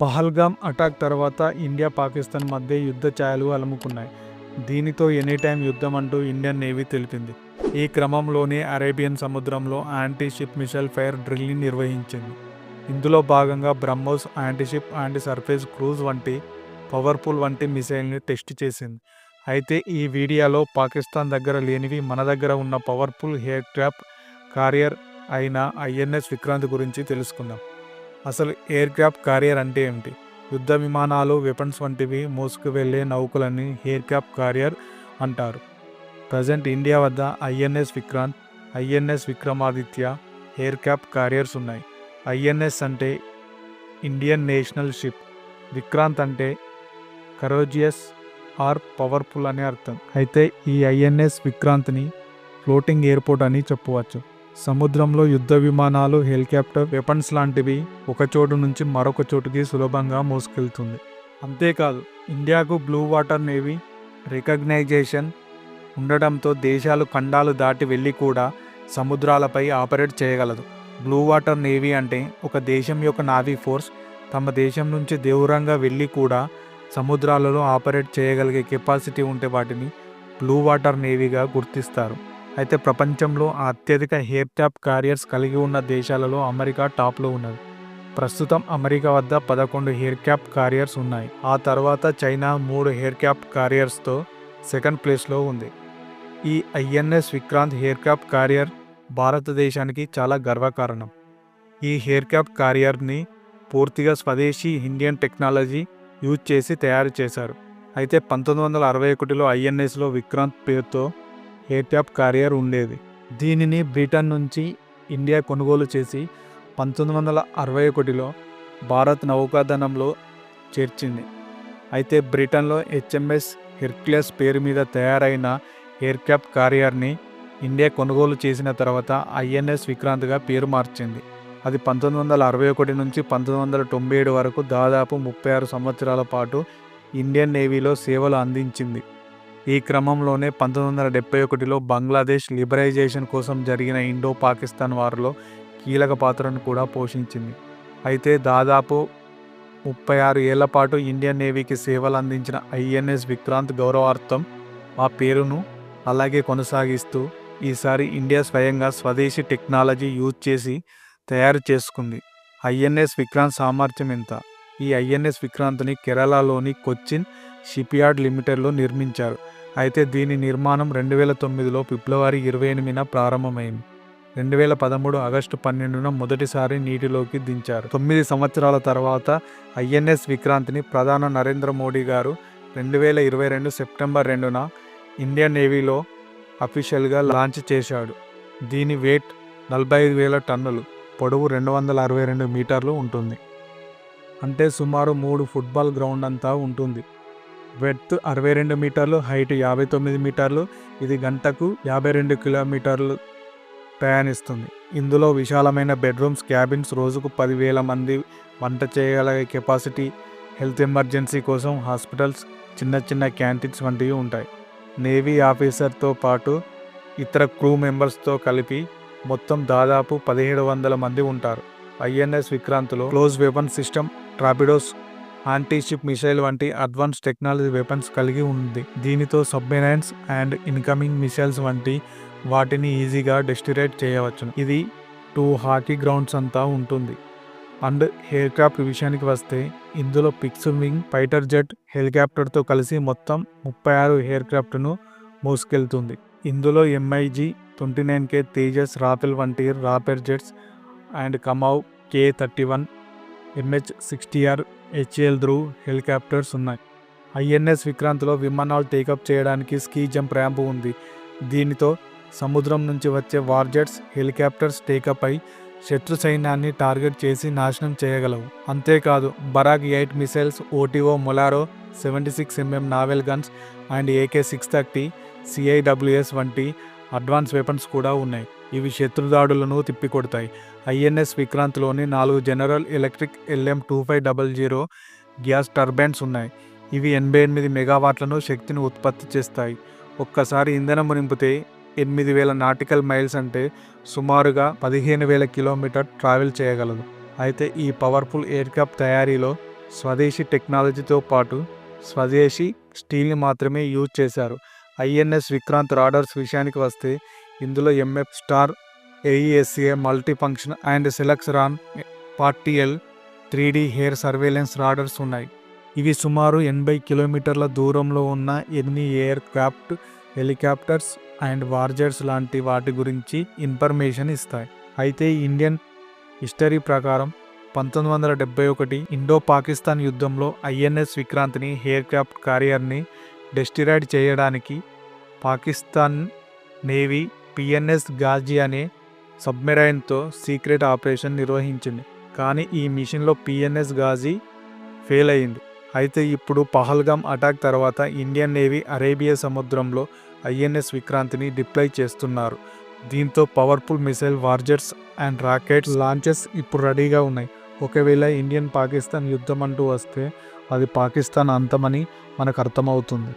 Pahalgam attack తర్వాత India Pakistan మధ్య యుద్ధ ఛాయలు అలుముకున్నాయి. దీనితో ఎనీటైమ్ యుద్ధం అంటూ ఇండియన్ నేవీ తెలిపింది. ఈ క్రమంలోనే అరేబియన్ సముద్రంలో యాంటీ షిప్ మిసైల్ ఫైర్ డ్రిల్ని నిర్వహించింది. ఇందులో భాగంగా BrahMos anti-ship anti surface cruise వంటి పవర్ఫుల్ మిసైల్ని టెస్ట్ చేసింది. అయితే ఈ వీడియోలో పాకిస్తాన్ దగ్గర లేనివి మన దగ్గర ఉన్న పవర్ఫుల్ ఎయిర్ క్రాఫ్ట్ కారియర్ అయిన ఐఎన్ఎస్ విక్రాంత్ గురించి తెలుసుకుందాం. అసలు ఎయిర్ క్రాఫ్ట్ కారియర్ అంటే ఏమిటి? యుద్ధ విమానాలు, వెపన్స్ వంటివి మోసుకు వెళ్లే నౌకలని ఎయిర్ క్రాఫ్ట్ కారియర్ అంటారు. ప్రజెంట్ ఇండియా వద్ద INS Vikrant, INS Vikramaditya air craft carriers ఉన్నాయి. ఐఎన్ఎస్ అంటే ఇండియన్ నేషనల్ షిప్, విక్రాంత్ అంటే కరోజియస్ ఆర్ పవర్ఫుల్ అనే అర్థం. అయితే ఈ ఐఎన్ఎస్ విక్రాంత్ని ఫ్లోటింగ్ ఎయిర్పోర్ట్ అని చెప్పవచ్చు. సముద్రంలో యుద్ధ విమానాలు, హెలికాప్టర్, వెపన్స్ లాంటివి ఒక చోటు నుంచి మరొక చోటుకి సులభంగా మోసుకెళ్తుంది. అంతేకాదు, ఇండియాకు బ్లూ వాటర్ నేవీ రికగ్నైజేషన్ ఉండడంతో దేశాలు ఖండాలు దాటి వెళ్ళి కూడా సముద్రాలపై ఆపరేట్ చేయగలదు. బ్లూ వాటర్ నేవీ అంటే ఒక దేశం యొక్క నావీ ఫోర్స్ తమ దేశం నుంచి దూరంగా వెళ్ళి కూడా సముద్రాలలో ఆపరేట్ చేయగలిగే కెపాసిటీ ఉంటే వాటిని బ్లూ వాటర్ నేవీగా గుర్తిస్తారు. అయితే ప్రపంచంలో అత్యధిక ఎయిర్ క్రాఫ్ట్ కారియర్స్ కలిగి ఉన్న దేశాలలో అమెరికా టాప్లో ఉన్నది. ప్రస్తుతం అమెరికా వద్ద 11 ఎయిర్ క్రాఫ్ట్ కారియర్స్ ఉన్నాయి. ఆ తర్వాత చైనా 3 ఎయిర్ క్రాఫ్ట్ కారియర్స్తో సెకండ్ ప్లేస్లో ఉంది. ఈ INS Vikrant air craft carrier భారతదేశానికి చాలా గర్వకారణం. ఈ ఎయిర్ క్రాఫ్ట్ కారియర్ని పూర్తిగా స్వదేశీ ఇండియన్ టెక్నాలజీ యూజ్ చేసి తయారు చేశారు. అయితే 1961లో ఐఎన్ఎస్లో విక్రాంత్ పేరుతో ఎయిర్ క్రాఫ్ట్ కారియర్ ఉండేది. దీనిని బ్రిటన్ నుంచి ఇండియా కొనుగోలు చేసి 1961లో భారత్ నౌకాదళంలో చేర్చింది. అయితే బ్రిటన్లో హెచ్ఎంఎస్ హెర్క్యులస్ పేరు మీద తయారైన ఎయిర్ క్రాఫ్ట్ కారియర్ని ఇండియా కొనుగోలు చేసిన తర్వాత ఐఎన్ఎస్ విక్రాంత్గా పేరు మార్చింది. అది 1961 నుంచి 1997 వరకు దాదాపు 36 సంవత్సరాల పాటు ఇండియన్ నేవీలో సేవలు అందించింది. ఈ క్రమంలోనే 1971లో బంగ్లాదేశ్ లిబరైజేషన్ కోసం జరిగిన ఇండో పాకిస్తాన్ వార్లో కీలక పాత్రను కూడా పోషించింది. అయితే దాదాపు 36 ఏళ్ల పాటు ఇండియన్ నేవీకి సేవలు అందించిన ఐఎన్ఎస్ విక్రాంత్ గౌరవార్థం ఆ పేరును అలాగే కొనసాగిస్తూ ఈసారి ఇండియా స్వయంగా స్వదేశీ టెక్నాలజీ యూజ్ చేసి తయారు చేసుకుంది. ఐఎన్ఎస్ విక్రాంత్ సామర్థ్యం ఎంత? ఈ ఐఎన్ఎస్ విక్రాంత్ని కేరళలోని కొచ్చిన్ షిప్యార్డ్ లిమిటెడ్లో నిర్మించారు. అయితే దీని నిర్మాణం 2009లో ఫిబ్రవరి 28న ప్రారంభమైంది. 2013 ఆగస్టు 12న మొదటిసారి నీటిలోకి దించారు. 9 సంవత్సరాల తర్వాత ఐఎన్ఎస్ విక్రాంత్ని ప్రధాని నరేంద్ర మోడీ గారు 2022 సెప్టెంబర్ 2న ఇండియన్ నేవీలో అఫీషియల్గా లాంచ్ చేశాడు. దీని వెయిట్ 45,000 టన్నులు, పొడవు 262 మీటర్లు ఉంటుంది. అంటే సుమారు 3 ఫుట్బాల్ గ్రౌండ్ అంతా ఉంటుంది. వెడ్త్ 62 మీటర్లు, హైట్ 59 మీటర్లు. ఇది గంటకు 52 కిలోమీటర్లు ప్రయాణిస్తుంది. ఇందులో విశాలమైన బెడ్రూమ్స్, క్యాబిన్స్, రోజుకు 10,000 మంది వంట చేయగల కెపాసిటీ, హెల్త్ ఎమర్జెన్సీ కోసం హాస్పిటల్స్, చిన్న క్యాంటీన్స్ వంటివి ఉంటాయి. నేవీ ఆఫీసర్తో పాటు ఇతర క్రూ మెంబర్స్తో కలిపి మొత్తం దాదాపు 1,700 మంది ఉంటారు. ఐఎన్ఎస్ విక్రాంత్లో close weapon system, torpedoes, anti ship missile వంటి అడ్వాన్స్ టెక్నాలజీ వెపన్స్ కలిగి ఉంది. దీనితో సబ్మెరైన్స్ అండ్ ఇన్కమింగ్ మిసైల్స్ వంటి వాటిని ఈజీగా డెస్ట్రాయ్ చేయవచ్చు. ఇది 2 హాకీ గ్రౌండ్స్ అంతా ఉంటుంది. అండ్ ఎయిర్ క్రాఫ్ట్ విషయానికి వస్తే ఇందులో ఫిక్స్డ్ వింగ్ ఫైటర్ జెట్ హెలికాప్టర్తో కలిసి మొత్తం 36 ఎయిర్ క్రాఫ్ట్ను మోసుకెళ్తుంది. ఇందులో MiG-29K తేజస్, రాఫెల్ వంటి రాపర్ jets and Kamov K-31, MH-60R, HAL Dhruv helicopters ఉన్నాయి. ఐఎన్ఎస్ విక్రాంత్లో విమానాలు టేకప్ చేయడానికి స్కీ జంప్ ర్యాంప్ ఉంది. దీనితో సముద్రం నుంచి వచ్చే వార్ జెట్స్, హెలికాప్టర్స్ టేకప్ అయి శత్రు సైన్యాన్ని టార్గెట్ చేసి నాశనం చేయగలవు. అంతేకాదు, Barak 8 missiles, OTO Melara 76mm naval guns and AK-630 CIWS వంటి అడ్వాన్స్ వెపన్స్ కూడా ఉన్నాయి. ఇవి శత్రుదాడులను తిప్పికొడతాయి. ఐఎన్ఎస్ విక్రాంత్లోని 4 General Electric LM-2500 gas turbines ఉన్నాయి. ఇవి 88 మెగావాట్లను శక్తిని ఉత్పత్తి చేస్తాయి. ఒక్కసారి ఇంధనం నింపితే 8,000 నాటికల్ మైల్స్ అంటే సుమారుగా 15,000 కిలోమీటర్ ట్రావెల్ చేయగలదు. అయితే ఈ పవర్ఫుల్ ఎయిర్ క్రాఫ్ట్ తయారీలో స్వదేశీ టెక్నాలజీతో పాటు స్వదేశీ స్టీల్ని మాత్రమే యూజ్ చేశారు. ఐఎన్ఎస్ విక్రాంత్ రాడార్స్ విషయానికి వస్తే ఇందులో MF star, AESA multi function and Selex RAN 40L 3D air surveillance radars ఉన్నాయి. ఇవి సుమారు 80 కిలోమీటర్ల దూరంలో ఉన్న ఎన్ని ఎయిర్ క్రాఫ్ట్, హెలికాప్టర్స్ అండ్ వార్జర్స్ లాంటి వాటి గురించి ఇన్ఫర్మేషన్ ఇస్తాయి. అయితే ఇండియన్ హిస్టరీ ప్రకారం 1971 ఇండో పాకిస్తాన్ యుద్ధంలో ఐఎన్ఎస్ విక్రాంత్ని ఎయిర్ క్రాఫ్ట్ క్యారియర్ని డెస్ట్రాయ్ చేయడానికి పాకిస్తాన్ నేవీ పిఎన్ఎస్ గాజీ అనే సబ్మెరైన్తో సీక్రెట్ ఆపరేషన్ నిర్వహించింది. కానీ ఈ మిషన్లో పిఎన్ఎస్ గాజీ ఫెయిల్ అయింది. అయితే ఇప్పుడు పహల్గామ్ అటాక్ తర్వాత ఇండియన్ నేవీ అరేబియా సముద్రంలో ఐఎన్ఎస్ విక్రాంత్ని డిప్లాయ్ చేస్తున్నారు. దీంతో పవర్ఫుల్ మిసైల్ వార్జర్స్ అండ్ రాకెట్స్ లాంచెస్ ఇప్పుడు రెడీగా ఉన్నాయి. ఒకవేళ ఇండియన్ పాకిస్తాన్ యుద్ధం అంటూ వస్తే అది పాకిస్తాన్ అంతమని మనకు అర్థమవుతుంది.